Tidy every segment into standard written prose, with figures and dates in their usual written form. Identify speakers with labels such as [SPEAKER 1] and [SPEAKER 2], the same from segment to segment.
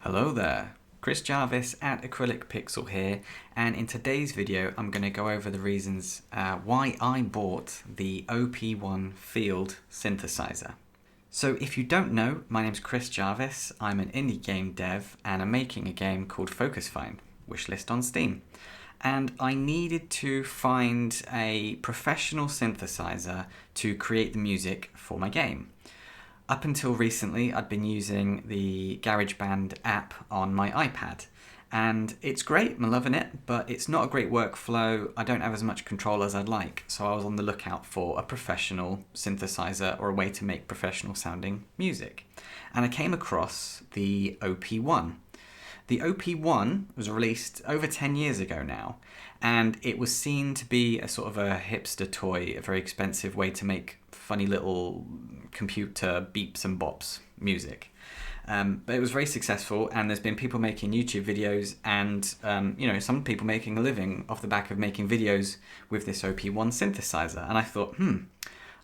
[SPEAKER 1] Hello there, Chris Jarvis at Acrylic Pixel here, and in today's video I'm going to go over the reasons why I bought the OP-1 field synthesizer. So if you don't know, my name's Chris Jarvis, I'm an indie game dev and I'm making a game called Focus Find, wishlist on Steam. And I needed to find a professional synthesizer to create the music for my game. Up until recently, I'd been using the GarageBand app on my iPad, and it's great, I'm loving it, but it's not a great workflow. I don't have as much control as I'd like, so I was on the lookout for a professional synthesizer or a way to make professional sounding music. And I came across the OP-1. The OP-1 was released over 10 years ago now, and it was seen to be a sort of a hipster toy, a very expensive way to make funny little computer beeps and bops music. But it was very successful, and there's been people making YouTube videos and some people making a living off the back of making videos with this OP-1 synthesizer. And I thought,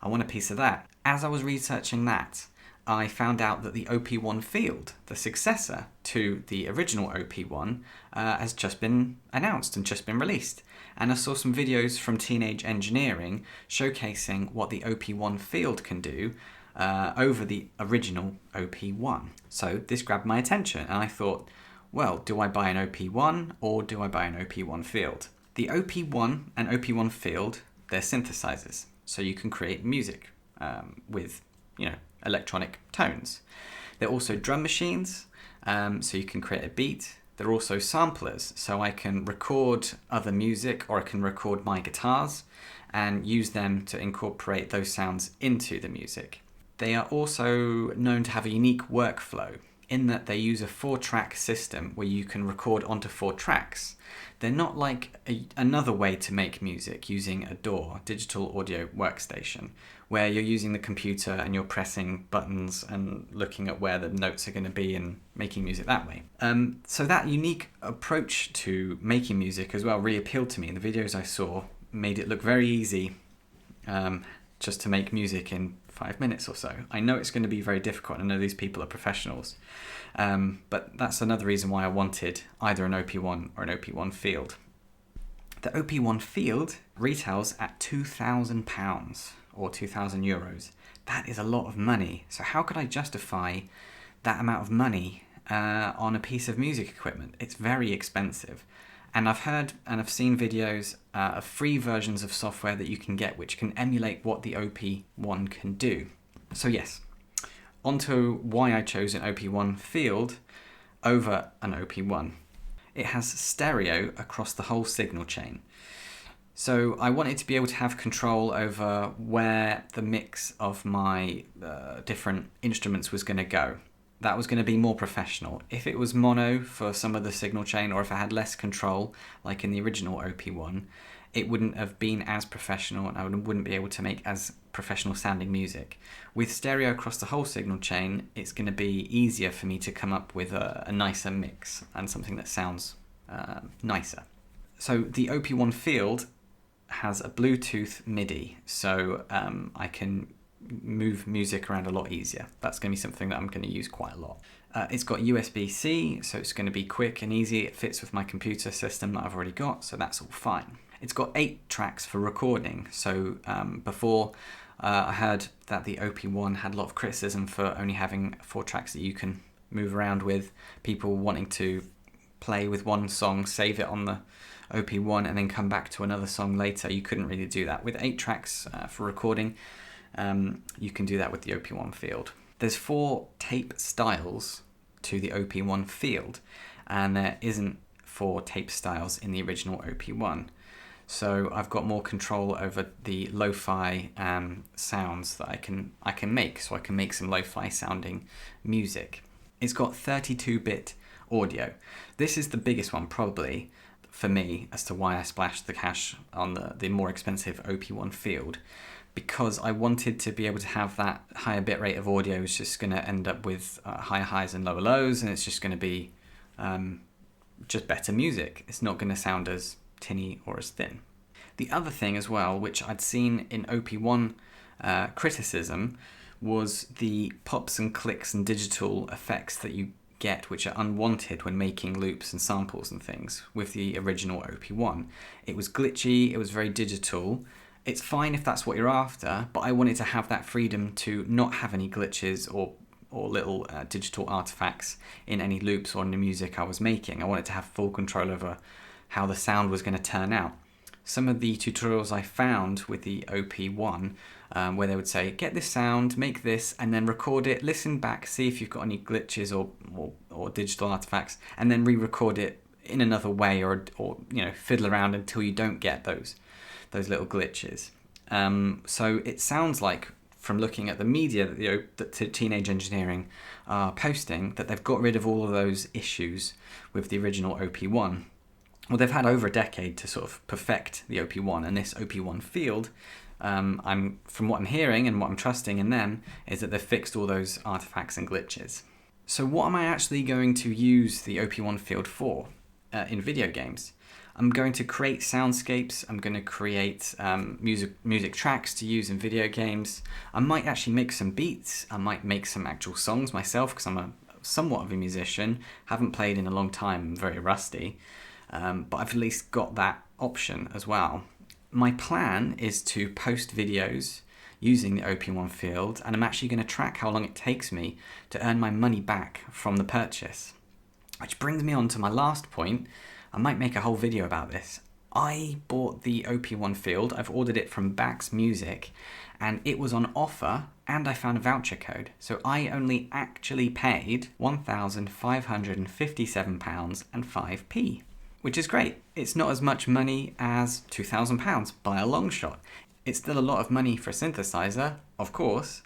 [SPEAKER 1] I want a piece of that. As I was researching that, I found out that the OP-1 field, the successor to the original OP-1, has just been announced and just been released. And I saw some videos from Teenage Engineering showcasing what the OP-1 field can do over the original OP-1. So this grabbed my attention and I thought, well, do I buy an OP-1 or do I buy an OP-1 field? The OP-1 and OP-1 field, they're synthesizers. So you can create music with, electronic tones. They're also drum machines, so you can create a beat. They're also samplers, so I can record other music or I can record my guitars and use them to incorporate those sounds into the music. They are also known to have a unique workflow in that they use a 4-track system where you can record onto 4 tracks. They're not like another way to make music using a DAW, digital audio workstation, where you're using the computer and you're pressing buttons and looking at where the notes are going to be and making music that way. So that unique approach to making music as well really appealed to me. The videos I saw made it look very easy just to make music in 5 minutes or so. I know it's going to be very difficult. I know these people are professionals. But that's another reason why I wanted either an OP-1 or an OP-1 field. The OP-1 field retails at £2,000 or €2,000. That is a lot of money. So how could I justify that amount of money on a piece of music equipment? It's very expensive. And I've heard and I've seen videos of free versions of software that you can get which can emulate what the OP-1 can do. So yes, onto why I chose an OP-1 field over an OP-1. It has stereo across the whole signal chain. So I wanted to be able to have control over where the mix of my different instruments was going to go. That was going to be more professional. If it was mono for some of the signal chain, or if I had less control, like in the original OP-1, it wouldn't have been as professional and I wouldn't be able to make as professional sounding music. With stereo across the whole signal chain, it's going to be easier for me to come up with a nicer mix and something that sounds nicer. So the OP-1 field has a Bluetooth MIDI, so I can move music around a lot easier. That's going to be something that I'm going to use quite a lot. It's got USB-C, so it's going to be quick and easy. It fits with my computer system that I've already got, so that's all fine. It's got 8 tracks for recording, so before I heard that the OP-1 had a lot of criticism for only having 4 tracks that you can move around with, people wanting to play with one song, save it on the OP-1 and then come back to another song later. You couldn't really do that. With 8 tracks for recording, you can do that with the OP-1 field. There's 4 tape styles to the OP-1 field, and there isn't 4 tape styles in the original OP-1. So I've got more control over the lo-fi sounds that I can make. So I can make some lo-fi sounding music. It's got 32-bit audio. This is the biggest one probably for me as to why I splashed the cash on the more expensive OP-1 field, because I wanted to be able to have that higher bitrate of audio. It's just going to end up with higher highs and lower lows, and it's just going to be just better music. It's not going to sound as tinny or as thin. The other thing as well, which I'd seen in OP-1 criticism, was the pops and clicks and digital effects that you get which are unwanted when making loops and samples and things with the original OP-1. It was glitchy, it was very digital. It's fine if that's what you're after, but I wanted to have that freedom to not have any glitches or little digital artifacts in any loops or in the music I was making. I wanted to have full control over how the sound was going to turn out. Some of the tutorials I found with the OP-1 where they would say, get this sound, make this, and then record it, listen back, see if you've got any glitches or digital artifacts, and then re-record it in another way, or fiddle around until you don't get those little glitches. So it sounds like, from looking at the media that Teenage Engineering are posting, that they've got rid of all of those issues with the original OP-1. Well, they've had over a decade to sort of perfect the OP-1, and this OP-1 field, from what I'm hearing and what I'm trusting in them, is that they've fixed all those artifacts and glitches. So what am I actually going to use the OP-1 field for in video games? I'm going to create soundscapes, I'm going to create music tracks to use in video games. I might actually make some beats, I might make some actual songs myself, because I'm somewhat of a musician, haven't played in a long time, I'm very rusty, but I've at least got that option as well. My plan is to post videos using the OP-1 field, and I'm actually going to track how long it takes me to earn my money back from the purchase. Which brings me on to my last point. I might make a whole video about this. I bought the OP-1 field, I've ordered it from Bax Music, and it was on offer, and I found a voucher code. So I only actually paid £1,557.05, which is great. It's not as much money as £2,000 by a long shot. It's still a lot of money for a synthesizer, of course,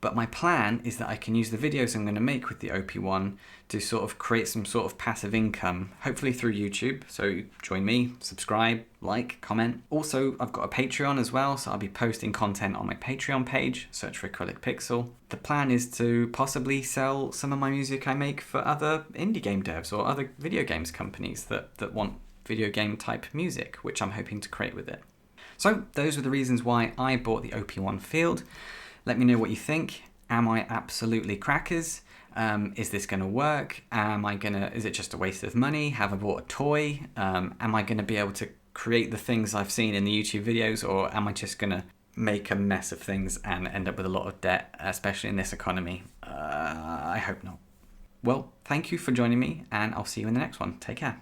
[SPEAKER 1] but my plan is that I can use the videos I'm going to make with the OP-1 to sort of create some sort of passive income, hopefully through YouTube. So join me, subscribe, like, comment. Also, I've got a Patreon as well, so I'll be posting content on my Patreon page. Search for Acrylic Pixel. The plan is to possibly sell some of my music I make for other indie game devs or other video games companies that want video game type music, which I'm hoping to create with it. So those were the reasons why I bought the OP-1 field. Let me know what you think. Am I absolutely crackers? Is this going to work? Is it just a waste of money? Have I bought a toy? Am I going to be able to create the things I've seen in the YouTube videos, or am I just going to make a mess of things and end up with a lot of debt, especially in this economy? I hope not. Well, thank you for joining me, and I'll see you in the next one. Take care.